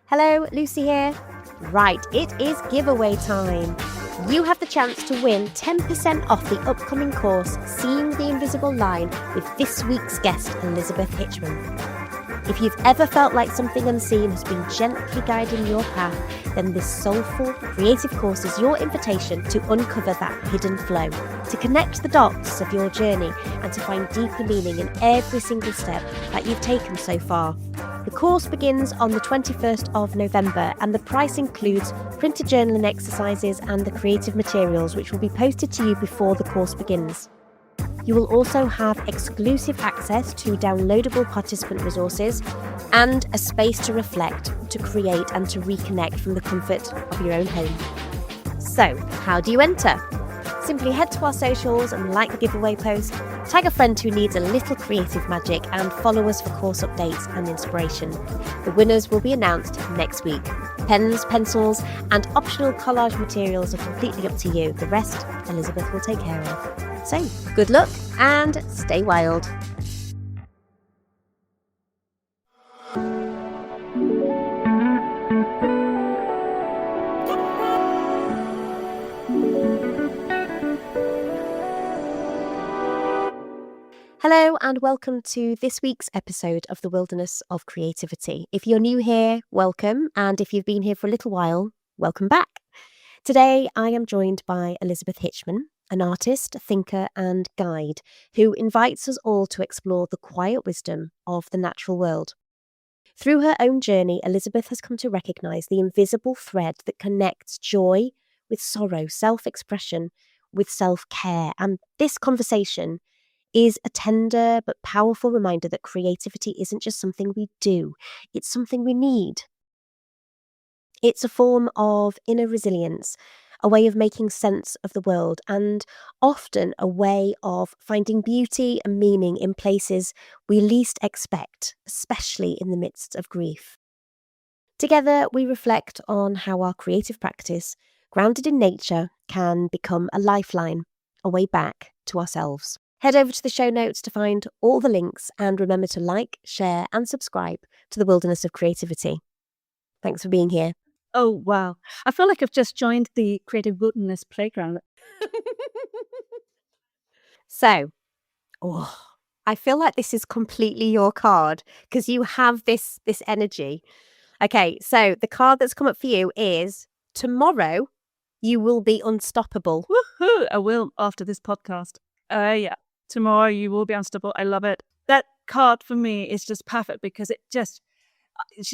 Hello, Lucy here. Right, it is giveaway time. You have the chance to win 10% off the upcoming course, Seeing the Invisible Line, with this week's guest, Elizabeth Hitchman. If you've ever felt like something unseen has been gently guiding your path, then this soulful, creative course is your invitation to uncover that hidden flow, to connect the dots of your journey and to find deeper meaning in every single step that you've taken so far. The course begins on the 21st of November and the price includes printed journaling exercises and the creative materials which will be posted to you before the course begins. You will also have exclusive access to downloadable participant resources and a space to reflect, to create and to reconnect from the comfort of your own home. So, how do you enter? Simply head to our socials and like the giveaway post, tag a friend who needs a little creative magic and follow us for course updates and inspiration. The winners will be announced next week. Pens, pencils and optional collage materials are completely up to you. The rest, Elizabeth will take care of. So, good luck and stay wild. Hello and welcome to this week's episode of The Wilderness of Creativity. If you're new here, welcome, and if you've been here for a little while, welcome back. Today I am joined by Elizabeth Hitchman, an artist, thinker and guide who invites us all to explore the quiet wisdom of the natural world. Through her own journey, Elizabeth has come to recognise the invisible thread that connects joy with sorrow, self-expression with self-care, and this conversation is a tender but powerful reminder that creativity isn't just something we do, it's something we need. It's a form of inner resilience, a way of making sense of the world, and often a way of finding beauty and meaning in places we least expect, especially in the midst of grief. Together, we reflect on how our creative practice, grounded in nature, can become a lifeline, a way back to ourselves. Head over to the show notes to find all the links and remember to like, share and subscribe to the Wilderness of Creativity. Thanks for being here. Oh, wow. I feel like I've just joined the Creative Wilderness playground. So, I feel like this is completely your card because you have this energy. Okay, so the card that's come up for you is tomorrow you will be unstoppable. Woohoo! I will after this podcast. Yeah. Tomorrow you will be unstoppable. I love it. That card for me is just perfect because it just,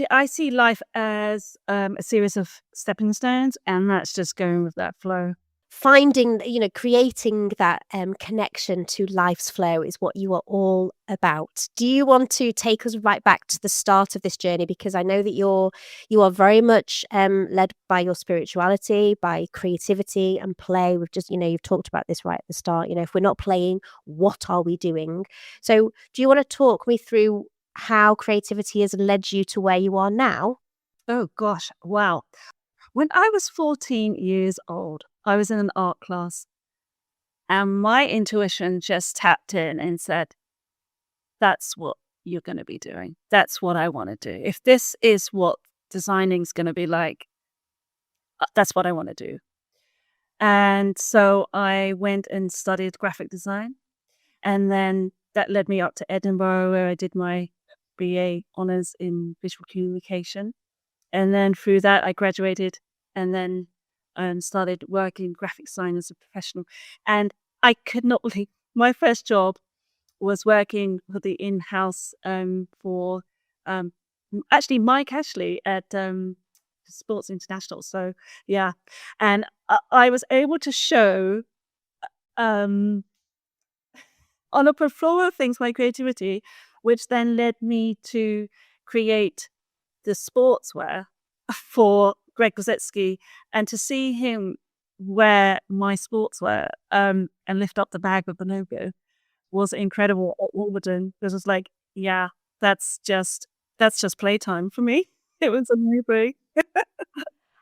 I see life as a series of stepping stones, and that's just going with that flow. Finding, creating that connection to life's flow is what you are all about. Do you want to take us right back to the start of this journey? Because I know that you are very much led by your spirituality, by creativity and play. We've just, you've talked about this right at the start. If we're not playing, what are we doing? So do you want to talk me through how creativity has led you to where you are now? Oh, gosh. Wow. When I was 14 years old, I was in an art class and my intuition just tapped in and said, that's what you're going to be doing. That's what I want to do. If this is what designing is going to be like, that's what I want to do. And so I went and studied graphic design. And then that led me up to Edinburgh, where I did my BA honours in visual communication. And then through that, I graduated and then started working graphic design as a professional. And I could not believe my first job was working for the in-house for actually Mike Ashley at Sports International. So yeah, and I was able to show on a plethora of things my creativity, which then led me to create the sportswear for Greg Gosetsky, and to see him wear my sportswear and lift up the bag with the logo was incredible at Wimbledon. It was like, yeah, that's just playtime for me. It was amazing.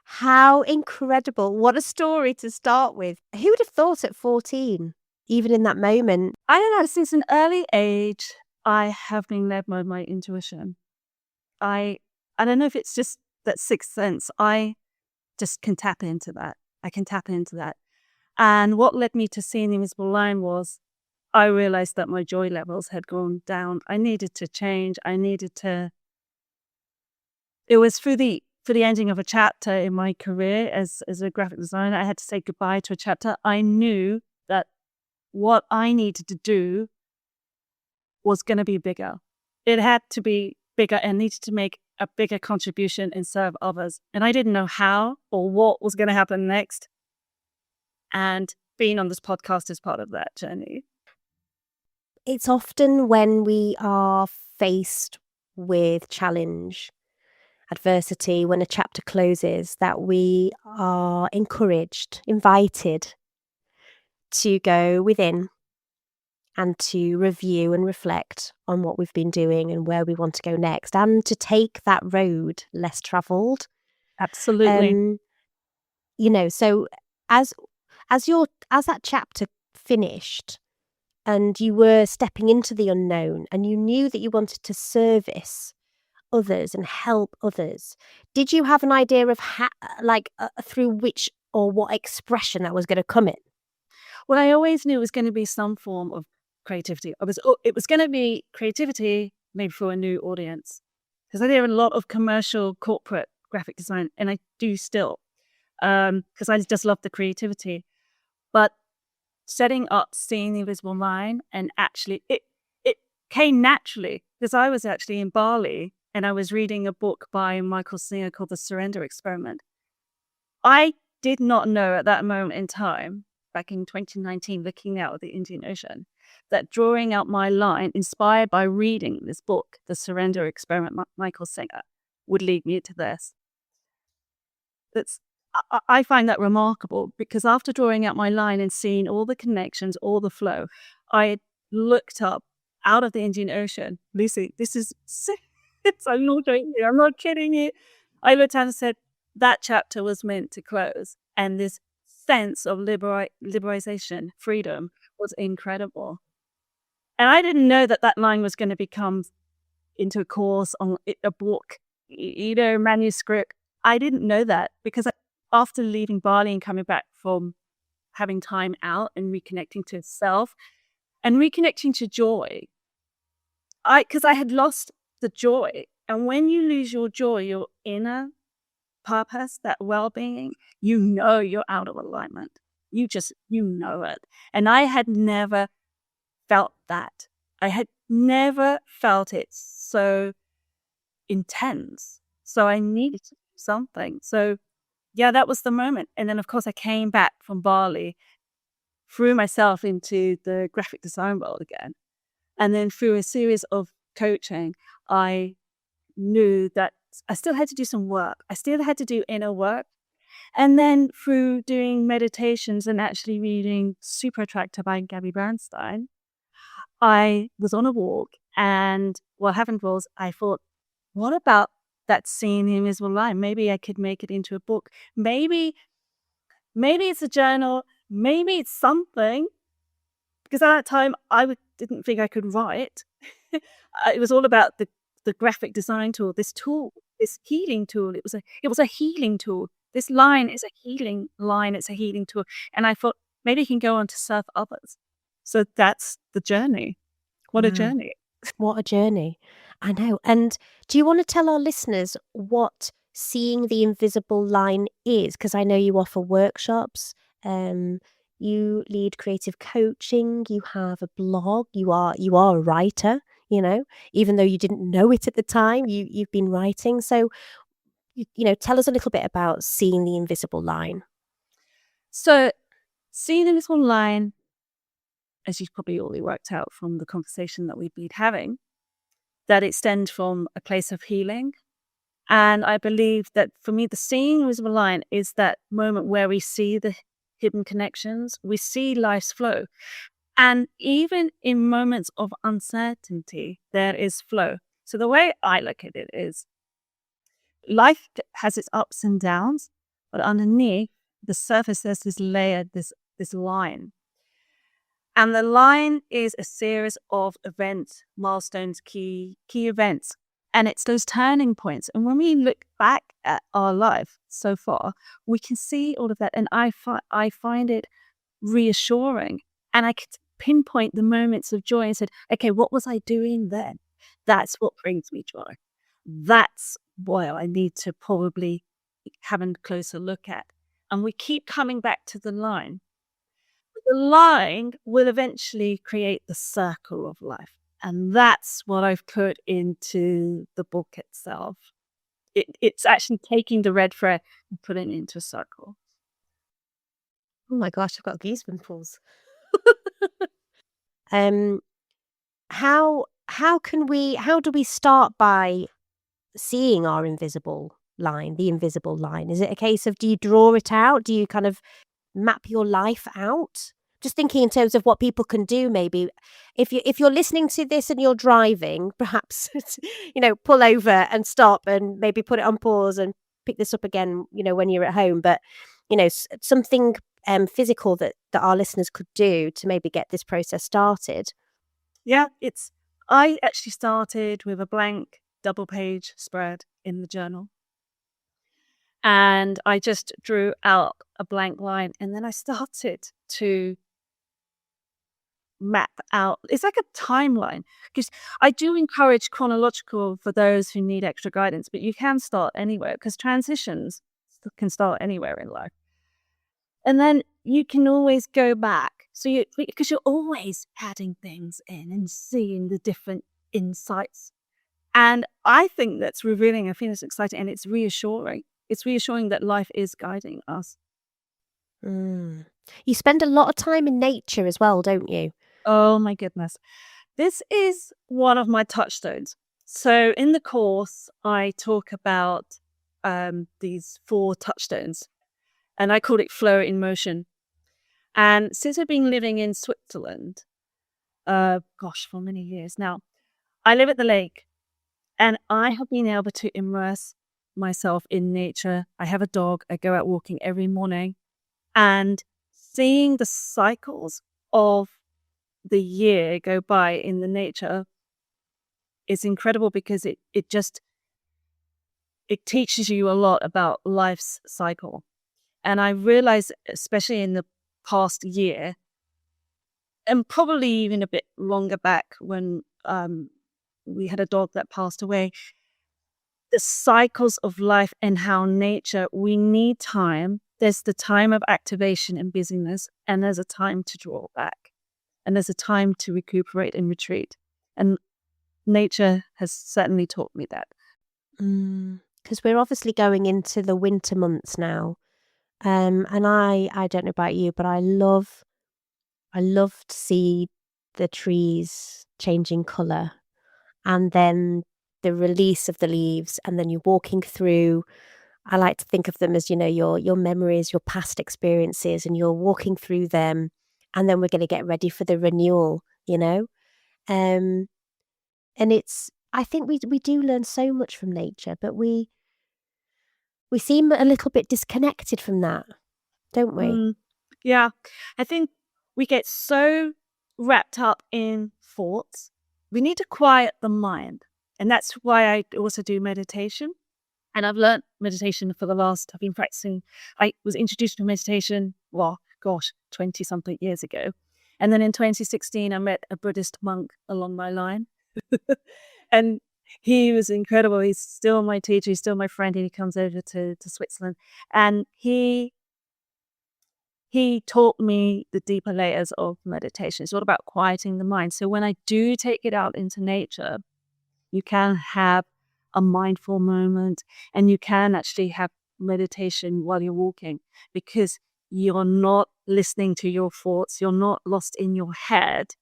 How incredible. What a story to start with. Who would have thought at 14, even in that moment? I don't know, since an early age, I have been led by my intuition. I don't know if it's just that sixth sense. I just can tap into that. I can tap into that. And what led me to seeing the invisible line was I realized that my joy levels had gone down. I needed to change. It was for the ending of a chapter in my career as a graphic designer. I had to say goodbye to a chapter. I knew that what I needed to do was going to be bigger. It had to be bigger and needed to make a bigger contribution and serve others. And I didn't know how or what was going to happen next. And being on this podcast is part of that journey. It's often when we are faced with challenge, adversity, when a chapter closes, that we are encouraged, invited to go within and to review and reflect on what we've been doing and where we want to go next, and to take that road less travelled. Absolutely. So as that chapter finished and you were stepping into the unknown and you knew that you wanted to service others and help others, did you have an idea of through which or what expression that was going to come in? Well, I always knew it was going to be some form of creativity. It was going to be creativity, maybe for a new audience, because I did a lot of commercial, corporate graphic design, and I do still, because I just love the creativity. But setting up Seeing the Invisible Line, and actually, it came naturally because I was actually in Bali and I was reading a book by Michael Singer called The Surrender Experiment. I did not know at that moment in time, back in 2019, looking out at the Indian Ocean, that drawing out my line, inspired by reading this book, The Surrender Experiment, Michael Singer, would lead me to this. I find that remarkable because after drawing out my line and seeing all the connections, all the flow, I looked up out of the Indian Ocean. Lucy, this is, I'm not joking you, I'm not kidding you. I looked out and said, that chapter was meant to close. And this sense of liberation, freedom was incredible. And I didn't know that line was going to become into a course on a book, manuscript. I didn't know that because after leaving Bali and coming back from having time out and reconnecting to self and reconnecting to joy, because I had lost the joy. And when you lose your joy, your inner purpose, that well-being, you're out of alignment. You know it. And I had never felt that. I had never felt it so intense. So I needed to do something. So yeah, that was the moment. And then of course I came back from Bali, threw myself into the graphic design world again. And then through a series of coaching, I knew that I still had to do some work. I still had to do inner work. And then through doing meditations and actually reading Super Attractor by Gabby Bernstein, I was on a walk, and what happened was I thought, what about that Seeing the Invisible Line? Maybe I could make it into a book. Maybe it's a journal. Maybe it's something. Because at that time, I didn't think I could write. It was all about the graphic design tool, this healing tool. It was a healing tool. This line is a healing line. It's a healing tool. And I thought, maybe it can go on to serve others. So that's the journey. What a journey. What a journey. I know. And do you want to tell our listeners what Seeing the Invisible Line is? Because I know you offer workshops, you lead creative coaching, you have a blog, you are a writer, even though you didn't know it at the time, you've been writing. So, tell us a little bit about Seeing the Invisible Line. So Seeing the Invisible Line, as you've probably already worked out from the conversation that we've been having, that it stems from a place of healing. And I believe that for me, the Seeing the Invisible Line is that moment where we see the hidden connections, we see life's flow. And even in moments of uncertainty, there is flow. So the way I look at it is life has its ups and downs, but underneath the surface, there's this layer, this line. And the line is a series of events, milestones, key events And it's those turning points. And when we look back at our life so far, we can see all of that. And I find it reassuring. And I could pinpoint the moments of joy and said, okay, what was I doing then? That's what brings me joy. That's what I need to probably have a closer look at. And we keep coming back to the line. The line will eventually create the circle of life. And that's what I've put into the book itself. It's actually taking the red thread and putting it into a circle. Oh my gosh, I've got goosebumps. How do we start by seeing our invisible line, the invisible line? Is it a case of, do you draw it out? Do you kind of map your life out? Just thinking in terms of what people can do, maybe if you're listening to this and you're driving, perhaps pull over and stop and maybe put it on pause and pick this up again, when you're at home. But something physical that our listeners could do to maybe get this process started. Yeah, I actually started with a blank double page spread in the journal. And I just drew out a blank line, and then I started to map out. It's like a timeline, because I do encourage chronological for those who need extra guidance, but you can start anywhere because transitions can start anywhere in life. And then you can always go back. Because you're always adding things in and seeing the different insights. And I think that's revealing. I think it's exciting and it's reassuring. It's reassuring that life is guiding us. You spend a lot of time in nature as well, don't you? Oh my goodness. This is one of my touchstones. So in the course, I talk about these 4 touchstones, and I call it flow in motion. And since I've been living in Switzerland, for many years now, I live at the lake, and I have been able to immerse myself in nature. I have a dog. I go out walking every morning, and seeing the cycles of the year go by in the nature is incredible, because it teaches you a lot about life's cycle. And I realized, especially in the past year, and probably even a bit longer back when we had a dog that passed away, the cycles of life and how nature, we need time. There's the time of activation and busyness, and there's a time to draw back, and there's a time to recuperate and retreat. And nature has certainly taught me that. Because we're obviously going into the winter months now. And I don't know about you, but I love to see the trees changing colour, and then the release of the leaves, and then you're walking through. I like to think of them as, your memories, your past experiences, and you're walking through them, and then we're going to get ready for the renewal, and I think we do learn so much from nature, but we seem a little bit disconnected from that, don't we? Yeah, I think we get so wrapped up in thoughts. We need to quiet the mind. And that's why I also do meditation. And I've learned meditation I've been practicing. I was introduced to meditation, 20 something years ago. And then in 2016, I met a Buddhist monk along my line. And he was incredible. He's still my teacher. He's still my friend. And he comes over to Switzerland. And he taught me the deeper layers of meditation. It's all about quieting the mind. So when I do take it out into nature, you can have a mindful moment, and you can actually have meditation while you're walking, because you're not listening to your thoughts. You're not lost in your head.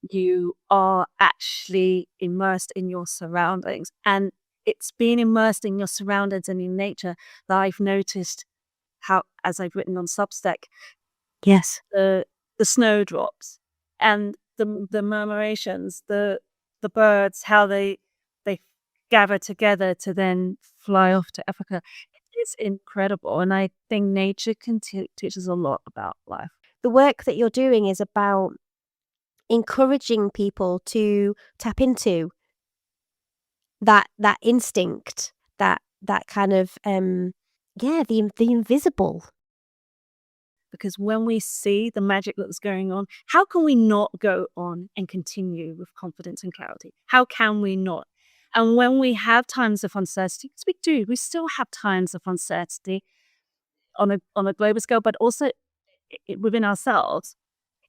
You are actually immersed in your surroundings. And it's being immersed in your surroundings and in nature that I've noticed how, as I've written on Substack, Yes. the snowdrops and the murmurations, the birds, how they gather together to then fly off to Africa. It's incredible. And I think nature can teach us a lot about life. The work that you're doing is about encouraging people to tap into that instinct, that kind of the invisible. Because when we see the magic that's going on, how can we not go on and continue with confidence and clarity? How can we not? And when we have times of uncertainty, because we still have times of uncertainty on a global scale, but also within ourselves,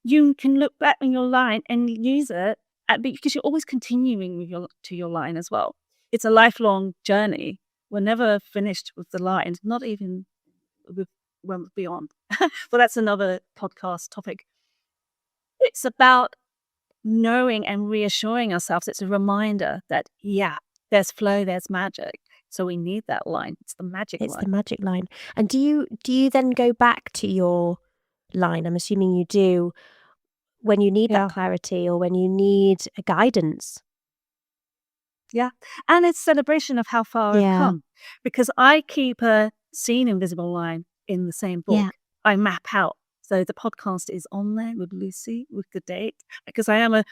you can look back on your line and use it because you're always continuing with your line as well. It's a lifelong journey. We're never finished with the line, not even with when we're beyond. Well, that's another podcast topic. It's about knowing and reassuring ourselves. It's a reminder that, yeah, there's flow, there's magic. So we need that line. It's the magic line. It's the magic line. And do you then go back to your line? I'm assuming you do, when you need Yeah. that clarity or when you need a guidance. Yeah. And it's celebration of how far I've come. Because I keep a seen invisible line in the same book. Yeah. I map out. So the podcast is on there with Lucy, with the date. Because I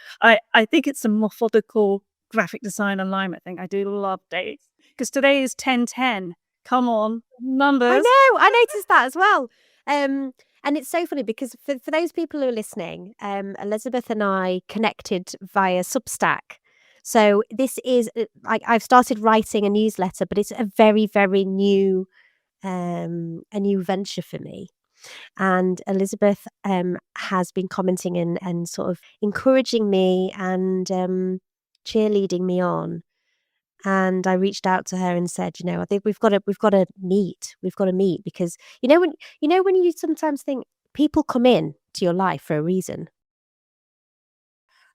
think it's a methodical graphic design alignment thing. I do love dates. Because today is 10/10. Come on, numbers. I know, I noticed that as well. And it's so funny because for those people who are listening, Elizabeth and I connected via Substack. So this is I've started writing a newsletter, but it's a very, very new venture for me. And Elizabeth has been commenting and sort of encouraging me and cheerleading me on. And I reached out to her and said, I think we've got to meet. We've got to meet because when you sometimes think people come in to your life for a reason.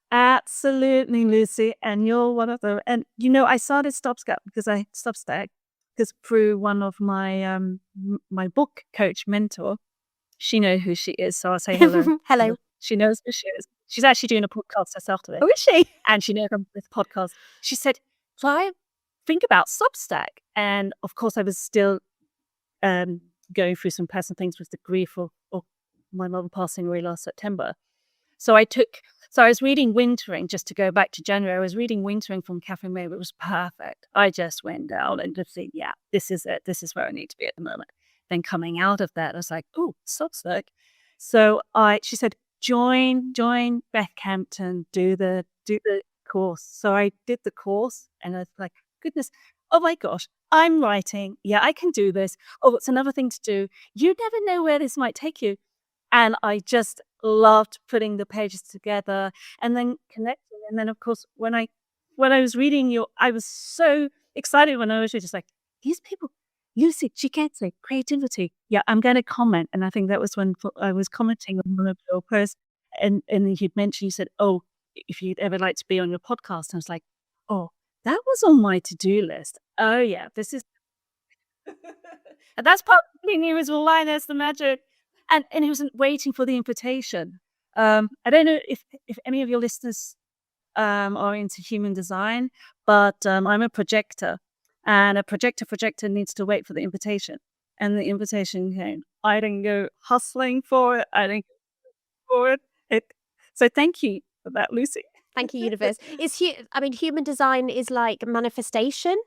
Absolutely, Lucy, and you're one of them. And I started Substack because through one of my my book coach mentor, she knows who she is, so I'll say hello. Hello. She knows who she is. She's actually doing a podcast herself today. Oh, is she? And she knows from this podcast. She said, "Try think about Substack." And of course, I was still going through some personal things with the grief of my mother passing away last September. So I was reading Wintering, just to go back to January. I was reading Wintering from Catherine May, it was perfect. I just went down and just said, yeah, this is it. This is where I need to be at the moment. Then coming out of that, I was like, oh, Substack. So she said, join Beth Campton, do the course. So I did the course and I was like, goodness, oh my gosh, I'm writing. Yeah, I can do this. Oh, it's another thing to do. You never know where this might take you. And I just loved putting the pages together and then connecting. And then, of course, when I was reading I was so excited when I was just like, these people, Lucy, she gets it, creativity. Yeah, I'm going to comment. And I think that was when I was commenting on one of your posts. And you'd mentioned, you said, oh, if you'd ever like to be on your podcast. I was like, oh, that was on my to-do list. Oh, yeah, this is. And that's part of the invisible line, there's the magic. And he wasn't waiting for the invitation. I don't know if any of your listeners are into human design, but I'm a projector. And a projector needs to wait for the invitation. And the invitation came. I didn't go hustling for it. I didn't go for it. So thank you for that, Lucy. Thank you, universe. Human design is like manifestation?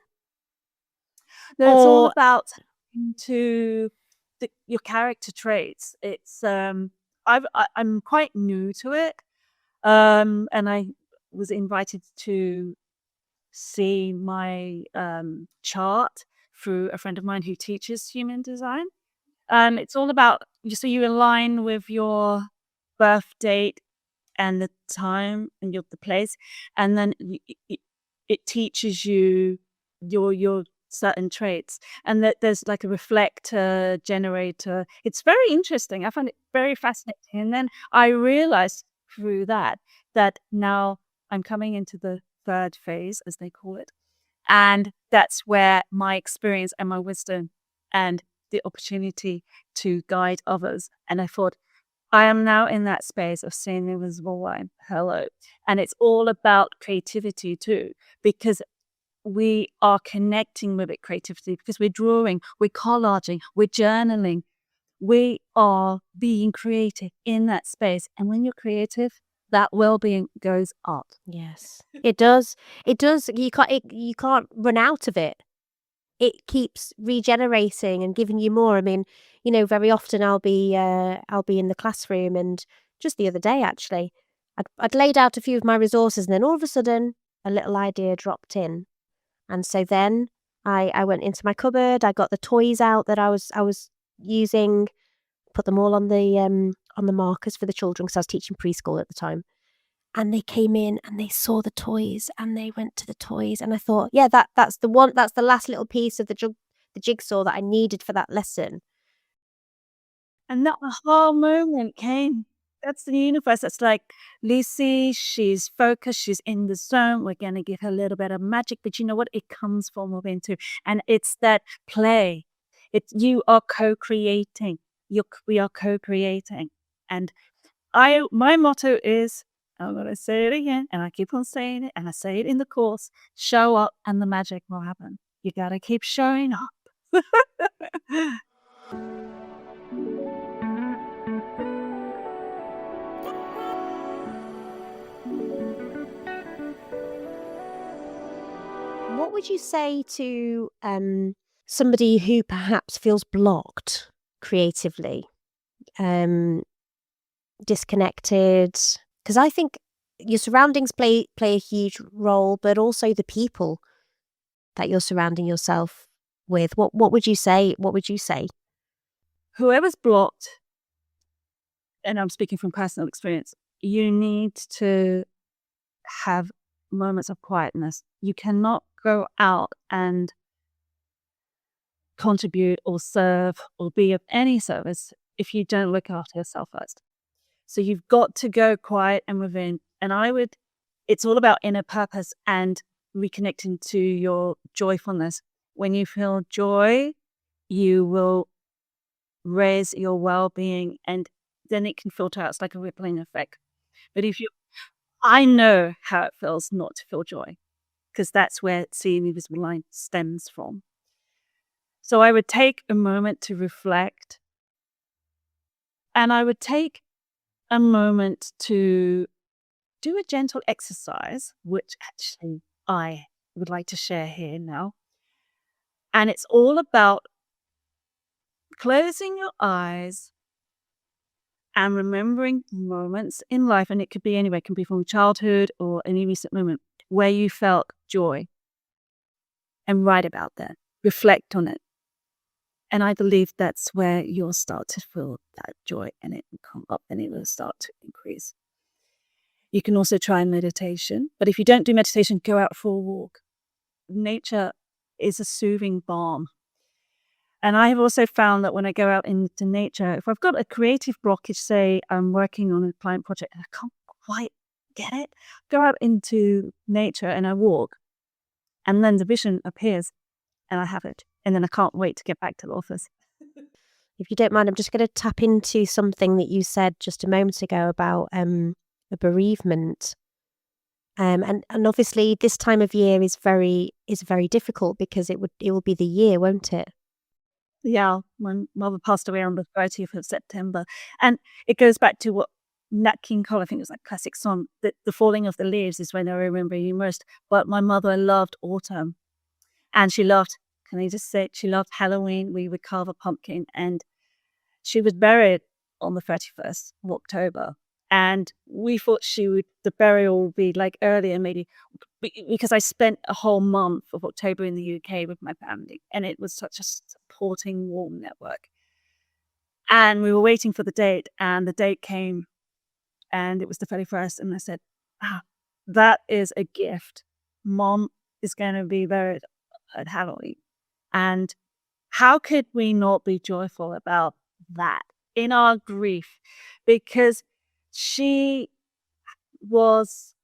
No, it's all about into your character traits. It's I'm quite new to it, and I was invited to see my chart through a friend of mine who teaches human design, and it's all about you align with your birth date and the time and the place, and then it teaches you your certain traits, and that there's like a reflector, generator. It's very interesting. I find it very fascinating. And then I realized through that now I'm coming into the third phase, as they call it. And that's where my experience and my wisdom and the opportunity to guide others. And I thought, I am now in that space of seeing the invisible line. Hello. And it's all about creativity too, because we are connecting with it, creativity, because we're drawing, we're collaging, we're journaling. We are being creative in that space. And when you're creative, that well-being goes up. Yes, it does. It does. You can't run out of it. It keeps regenerating and giving you more. I mean, very often I'll be in the classroom, and just the other day actually, I'd laid out a few of my resources, and then all of a sudden a little idea dropped in, and so then I went into my cupboard. I got the toys out that I was using, put them all on the markers for the children because I was teaching preschool at the time. And they came in and they saw the toys and they went to the toys, and I thought, yeah, that's the one, that's the last little piece of the jigsaw that I needed for that lesson. And that aha moment came. That's the universe. That's like, Lucy, she's focused, she's in the zone. We're going to give her a little bit of magic. But you know what? It comes from within too. And it's that play. You are co-creating. We are co-creating. And my motto is, I'm going to say it again, and I keep on saying it, and I say it in the course, show up and the magic will happen. You got to keep showing up. What would you say to somebody who perhaps feels blocked creatively, um, disconnected? Because I think your surroundings play a huge role, but also the people that you're surrounding yourself with. What would you say? What would you say? Whoever's blocked, and I'm speaking from personal experience, you need to have moments of quietness. You cannot go out and contribute or serve or be of any service if you don't look after yourself first. So you've got to go quiet and within. And it's all about inner purpose and reconnecting to your joyfulness. When you feel joy, you will raise your well-being, and then it can filter out. It's like a rippling effect. But I know how it feels not to feel joy, because that's where seeing the invisible line stems from. So I would take a moment to reflect, and I would take a moment to do a gentle exercise, which actually I would like to share here now. And it's all about closing your eyes and remembering moments in life. And it could be anywhere, it can be from childhood or any recent moment where you felt joy, and write about that, reflect on it. And I believe that's where you'll start to feel that joy, and it will come up and it will start to increase. You can also try meditation, but if you don't do meditation, go out for a walk. Nature is a soothing balm. And I have also found that when I go out into nature, if I've got a creative blockage, say I'm working on a client project and I can't quite get it, go out into nature and I walk, and then the vision appears and I have it. And then I can't wait to get back to the office. If you don't mind, I'm just going to tap into something that you said just a moment ago about a bereavement. And obviously this time of year is very difficult because it will be the year, won't it? Yeah, my mother passed away on the 30th of September. And it goes back to what Nat King Cole, I think it was like classic song, that the falling of the leaves is when I remember you most. But my mother loved autumn, and she loved, can I just say, she loved Halloween. We would carve a pumpkin, and she was buried on the 31st of October. And we thought the burial would be like earlier, maybe, because I spent a whole month of October in the UK with my family, and it was such a supporting, warm network. And we were waiting for the date, and the date came, and it was the 31st. And I said, that is a gift. Mom is going to be buried at Halloween. And how could we not be joyful about that in our grief? Because she was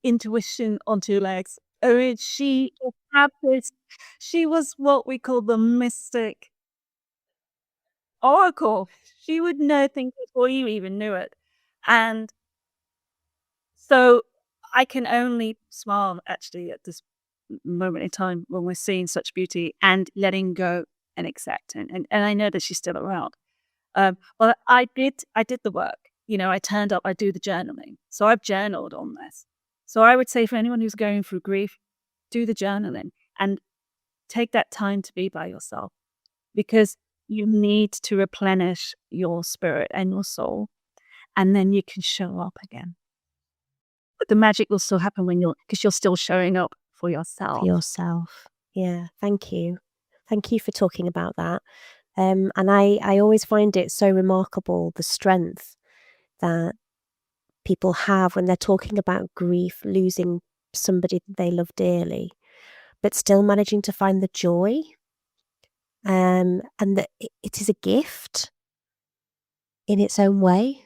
intuition on two legs. I mean, she was what we call the mystic oracle. She would know things before you even knew it. And so I can only smile actually at this moment in time when we're seeing such beauty and letting go and accept. And I know that she's still around. Well, I did the work. I turned up, I do the journaling. So I've journaled on this. So I would say for anyone who's going through grief, do the journaling and take that time to be by yourself, because you need to replenish your spirit and your soul, and then you can show up again. But the magic will still happen because you're still showing up for yourself. For yourself. Yeah, thank you. Thank you for talking about that. And I always find it so remarkable, the strength that people have when they're talking about grief, losing somebody they love dearly, but still managing to find the joy. And that it is a gift in its own way.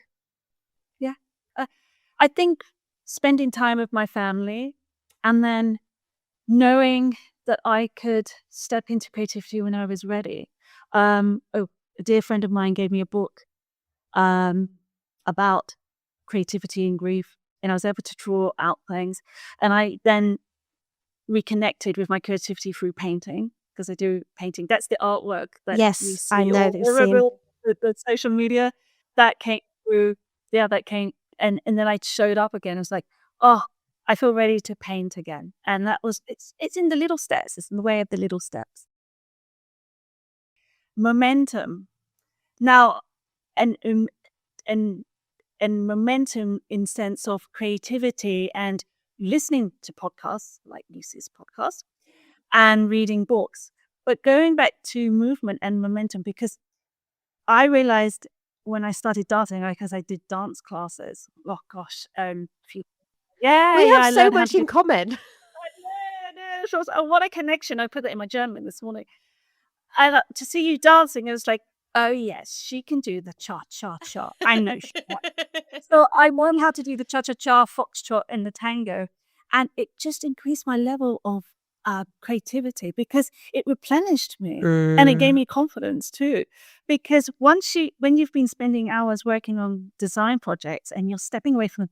Yeah. I think spending time with my family and then knowing that I could step into creativity when I was ready. A dear friend of mine gave me a book about creativity and grief, and I was able to draw out things. And I then reconnected with my creativity through painting, because I do painting. That's the artwork that you Yes, see I know all that you've over seen. the social media. That came through. Yeah, that came. And then I showed up again. I was like, oh, I feel ready to paint again. And that was, it's in the little steps. It's in the way of the little steps. Momentum. Now, and momentum in sense of creativity and listening to podcasts like Lucy's podcast and reading books. But going back to movement and momentum, because I realized when I started dancing, because I did dance classes. Oh gosh, We have I so learned how much to do. in common. What a connection! I put that in my journaling this morning. And to see you dancing, it was like, oh yes, she can do the cha cha cha. I know she can. So I learned how to do the cha cha cha, foxtrot, and the tango, and it just increased my level of creativity, because it replenished me and it gave me confidence too. Because when you've been spending hours working on design projects and you're stepping away from the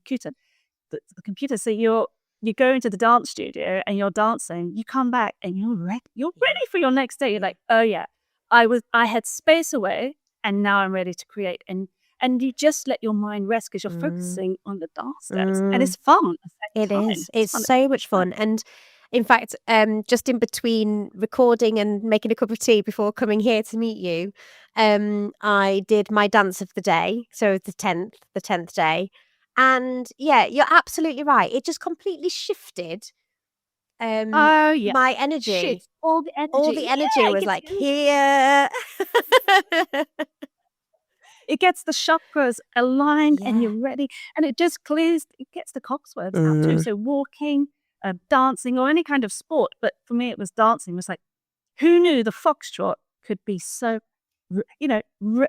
computer, so you go into the dance studio and you're dancing, you come back and you're ready for your next day. You're like, oh yeah, I had space away and now I'm ready to create. And you just let your mind rest because you're focusing on the dance steps, and it's fun. It is. It's so much fun. And in fact, just in between recording and making a cup of tea before coming here to meet you, I did my dance of the day. So the 10th day. And yeah, you're absolutely right. It just completely shifted Oh yeah, my energy. shit, all the energy. All the energy was like here. It gets the chakras aligned and Yeah. you're ready. And it just it gets the coxswains out too. So walking, dancing, or any kind of sport. But for me, it was dancing. It was like, who knew the foxtrot could be so,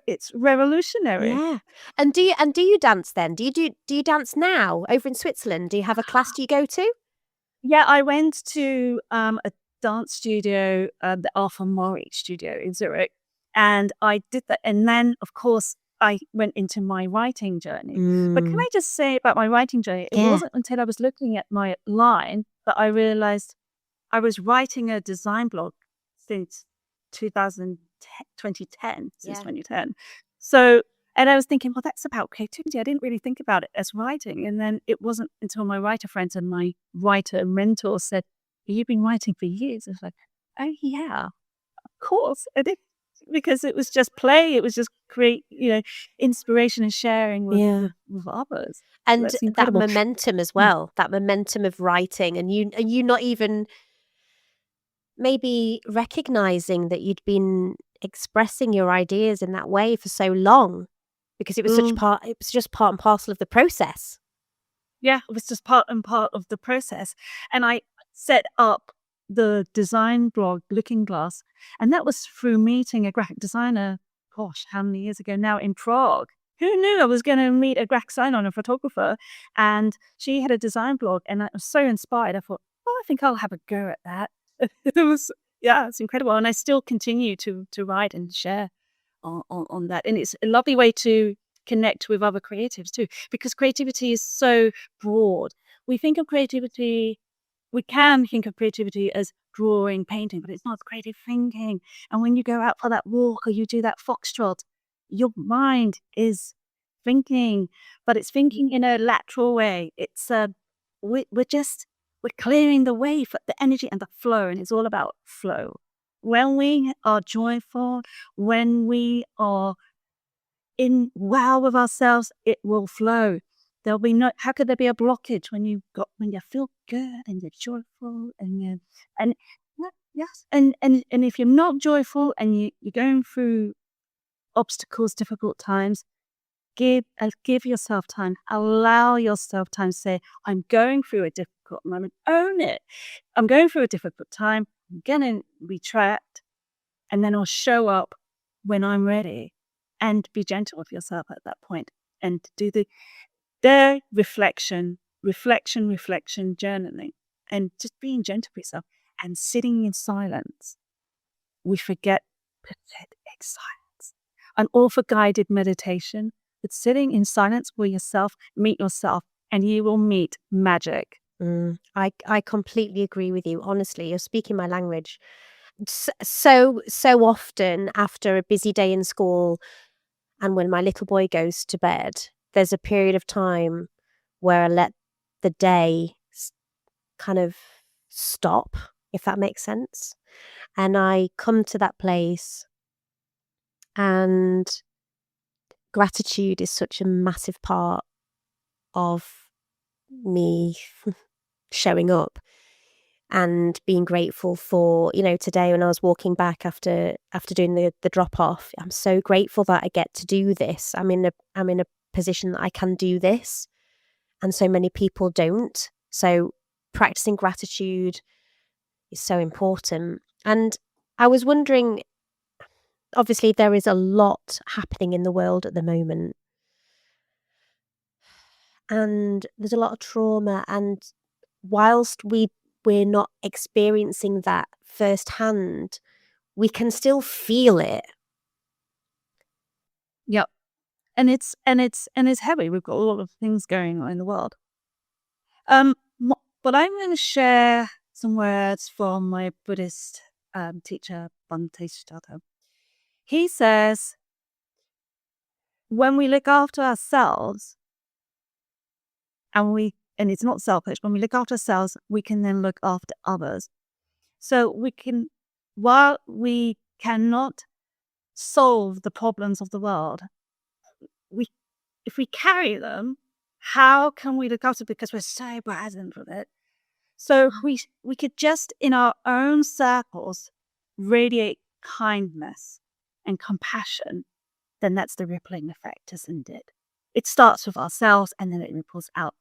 it's revolutionary. Yeah. And do you dance then? Do you dance now over in Switzerland? Do you have a class you go to? Yeah, I went to a dance studio, the Alpha Mori studio in Zurich, and I did that. And then, of course, I went into my writing journey. But can I just say about my writing journey, it wasn't until I was looking at my line that I realized I was writing a design blog since 2010, since 2010. So, and I was thinking, well, that's about creativity. I didn't really think about it as writing. And then it wasn't until my writer friends and my writer mentor said, you've been writing for years. I was like, oh yeah, of course. I did. Because it was just play. It was just create, inspiration and sharing with others. And That's that incredible. momentum as well, that momentum of writing, and you not even maybe recognizing that you'd been expressing your ideas in that way for so long, because it was just part and parcel of the process. Yeah, it was just part of the process. And I set up the design blog, Looking Glass, and that was through meeting a graphic designer, gosh, how many years ago now, in Prague. Who knew I was going to meet a graphic designer and a photographer? And she had a design blog, and I was so inspired. I thought, oh, I think I'll have a go at that. It's incredible. And I still continue to write and share on that. And it's a lovely way to connect with other creatives too, because creativity is so broad. We can think of creativity as drawing, painting, but it's not creative thinking. And when you go out for that walk or you do that foxtrot, your mind is thinking, but it's thinking in a lateral way. It's we're clearing the way for the energy and the flow, and it's all about flow. When we are joyful, when we are in wow with ourselves, it will flow. There'll be no. How could there be a blockage when you feel good and you're joyful and yes, and if you're not joyful and you're going through obstacles, difficult times, give yourself time. Allow yourself time to say, I'm going through a difficult moment. Own it. I'm going through a difficult time. I'm gonna retract, and then I'll show up when I'm ready. And be gentle with yourself at that point, and do the reflection, journaling, and just being gentle with yourself and sitting in silence. We forget pathetic silence. I'm all for guided meditation, but sitting in silence with yourself, meet yourself, and you will meet magic. I completely agree with you. Honestly, you're speaking my language. So often after a busy day in school, and when my little boy goes to bed, there's a period of time where I let the day kind of stop, if that makes sense. And I come to that place, and gratitude is such a massive part of me showing up and being grateful for, today when I was walking back after doing the drop off, I'm so grateful that I get to do this. I'm in a position that I can do this, and so many people don't. So practicing gratitude is so important. And I was wondering, obviously there is a lot happening in the world at the moment, and there's a lot of trauma, and whilst we're not experiencing that firsthand, we can still feel it. Yep. And it's heavy. We've got a lot of things going on in the world. But I'm going to share some words from my Buddhist teacher, Bhante Siddhartha. He says, when we look after ourselves, and it's not selfish, when we look after ourselves, we can then look after others. So while we cannot solve the problems of the world, if we carry them, how can we look after them? Because we're so burdened with it. So we could just in our own circles radiate kindness and compassion. Then that's the rippling effect, isn't it? It starts with ourselves and then it ripples out.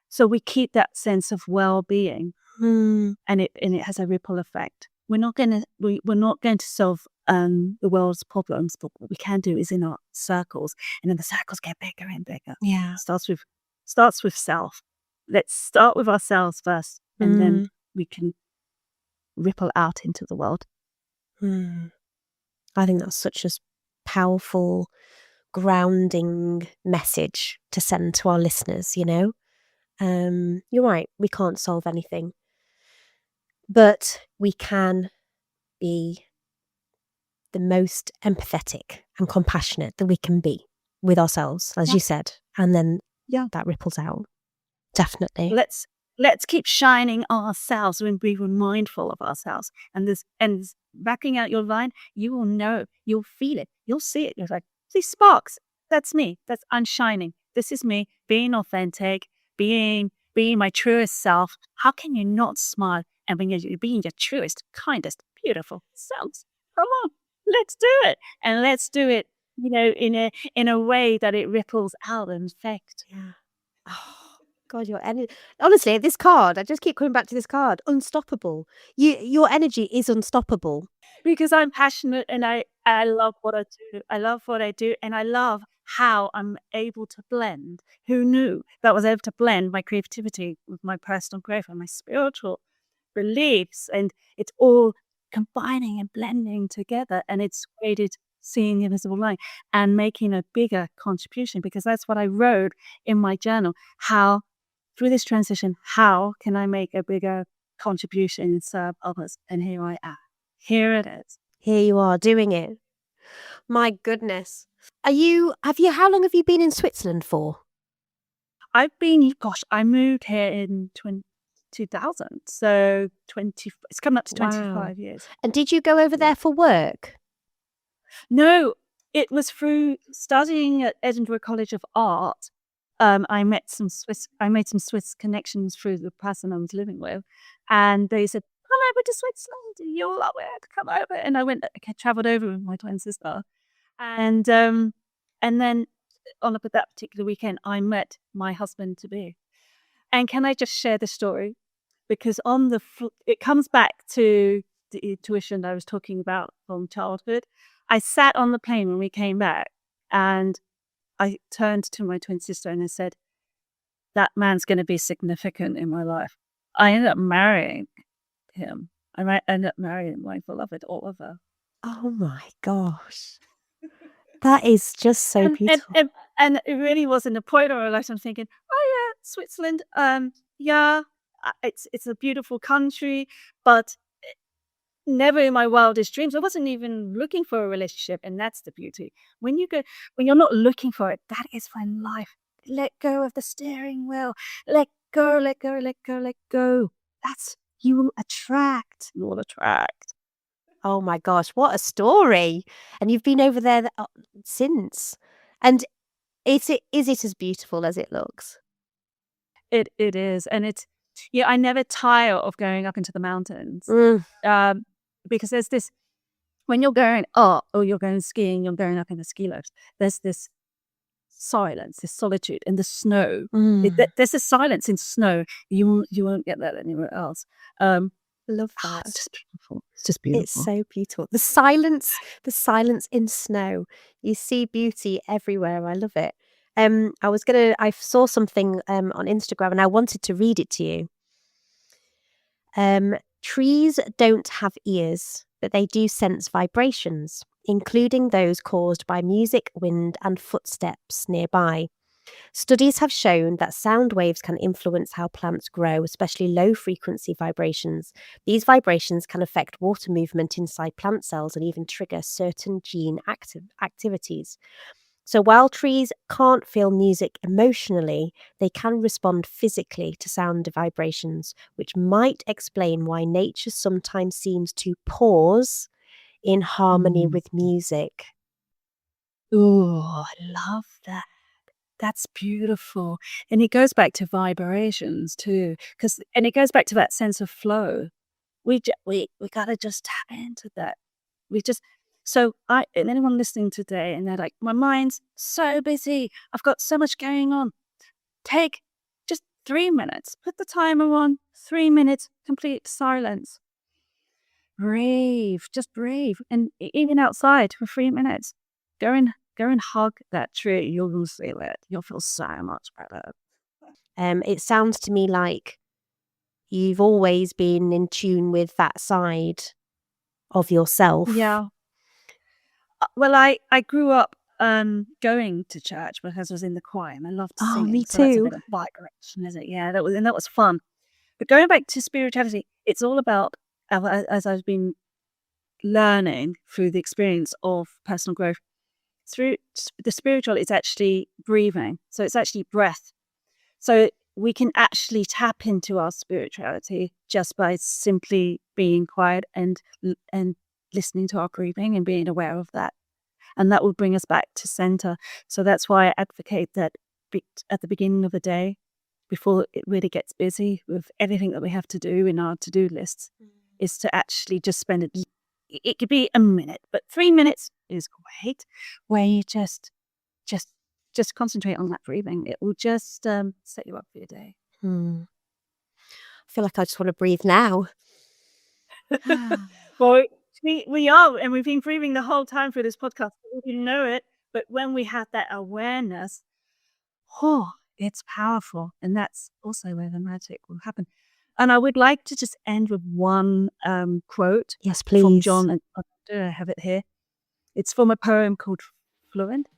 So we keep that sense of well-being, and it has a ripple effect. We're not going to solve the world's problems, but what we can do is in our circles, and then the circles get bigger and bigger. Yeah. Starts with self. Let's start with ourselves first, and then we can ripple out into the world. I think that's such a powerful, grounding message to send to our listeners, You're right, we can't solve anything, but we can be the most empathetic and compassionate that we can be with ourselves, as you said, and then that ripples out. Definitely. Let's keep shining ourselves when we were mindful of ourselves. And backing out your line, you will know, you'll feel it, you'll see it. You're like, these sparks, that's me. I'm shining. This is me being authentic, being my truest self. How can you not smile and when you're being your truest, kindest, beautiful selves? Come on, let's do it. And let's do it, in a way that it ripples out and affect. Yeah. Oh, God, your energy. Honestly, this card, I just keep coming back to this card. Unstoppable. Your energy is unstoppable. Because I'm passionate and I love what I do. I love what I do, and I love how I'm able to blend. Who knew that I was able to blend my creativity with my personal growth and my spiritual beliefs, and it's all combining and blending together, and it's created seeing the invisible line and making a bigger contribution, because that's what I wrote in my journal. How, through this transition, how can I make a bigger contribution and serve others? And here I am. Here it is. Here you are doing it. My goodness. How long have you been in Switzerland for? I moved here in 2000. So it's coming up to Wow. 25 years. And did you go over there for work? No, it was through studying at Edinburgh College of Art. I made some Swiss connections through the person I was living with, and they said, "Come over to Switzerland, you'll love it. Come over." And I traveled over with my twin sister, and then on that particular weekend, I met my husband to be. And can I just share the story? Because it comes back to the intuition I was talking about from childhood. I sat on the plane when we came back, and I turned to my twin sister and I said, "That man's going to be significant in my life." I ended up marrying him. I might end up marrying my beloved Oliver. Oh my gosh. That is just so beautiful. And it really was in the point of my life. I'm thinking, oh yeah, Switzerland. It's a beautiful country, but never in my wildest dreams. I wasn't even looking for a relationship, and that's the beauty. When you're not looking for it, that is when life. Let go of the steering wheel. Let go. Let go. Let go. Let go. You will attract. You will attract. Oh my gosh, what a story. And you've been over there since. And is it as beautiful as it looks? It is. And I never tire of going up into the mountains. Because there's this, when you're going up or you're going skiing, you're going up in the ski lifts, there's this silence, this solitude in the snow. There's a silence in snow. You won't get that anywhere else. Love that. It's just beautiful. It's just beautiful. It's so beautiful. The silence in snow. You see beauty everywhere. I love it. I saw something on Instagram and I wanted to read it to you. Trees don't have ears, but they do sense vibrations, including those caused by music, wind, and footsteps nearby. Studies have shown that sound waves can influence how plants grow, especially low-frequency vibrations. These vibrations can affect water movement inside plant cells and even trigger certain gene activities. So while trees can't feel music emotionally, they can respond physically to sound vibrations, which might explain why nature sometimes seems to pause in harmony with music. Oh, I love that. That's beautiful. And it goes back to vibrations too, and it goes back to that sense of flow. We got to just tap into that. And anyone listening today and they're like, my mind's so busy. I've got so much going on. Take just 3 minutes, put the timer on, 3 minutes, complete silence. Breathe, just breathe. And even outside for 3 minutes, go and hug that tree. You'll feel it. You'll feel so much better. It sounds to me like you've always been in tune with that side of yourself. Yeah. Well, I grew up going to church because I was in the choir and I loved singing. Me so that's a too. bit of vibration, is it? Yeah, that was fun. But going back to spirituality, it's all about, as I've been learning through the experience of personal growth, through the spiritual, it's actually breathing. So it's actually breath. So we can actually tap into our spirituality just by simply being quiet and listening to our breathing and being aware of that. And that will bring us back to center. So that's why I advocate that at the beginning of the day, before it really gets busy with everything that we have to do in our to-do lists, is to actually just spend it could be a minute, but 3 minutes is great, where you just concentrate on that breathing. It will just set you up for your day. I feel like I just want to breathe now. Well, we are, and we've been breathing the whole time through this podcast. We didn't know it, but when we have that awareness, it's powerful, and that's also where the magic will happen. And I would like to just end with one quote. Yes, please. From John, and I have it here. It's from a poem called Fluent.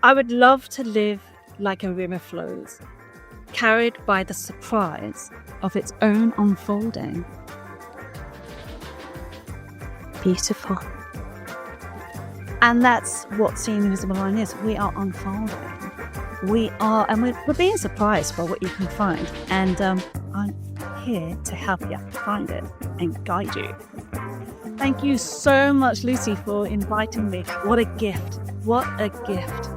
I would love to live like a river flows, carried by the surprise of its own unfolding. Beautiful. And that's what seeing the invisible line is. We are unfolding. And we're being surprised by what you can find. And I'm here to help you find it and guide you. Thank you so much, Lucy, for inviting me. What a gift. What a gift.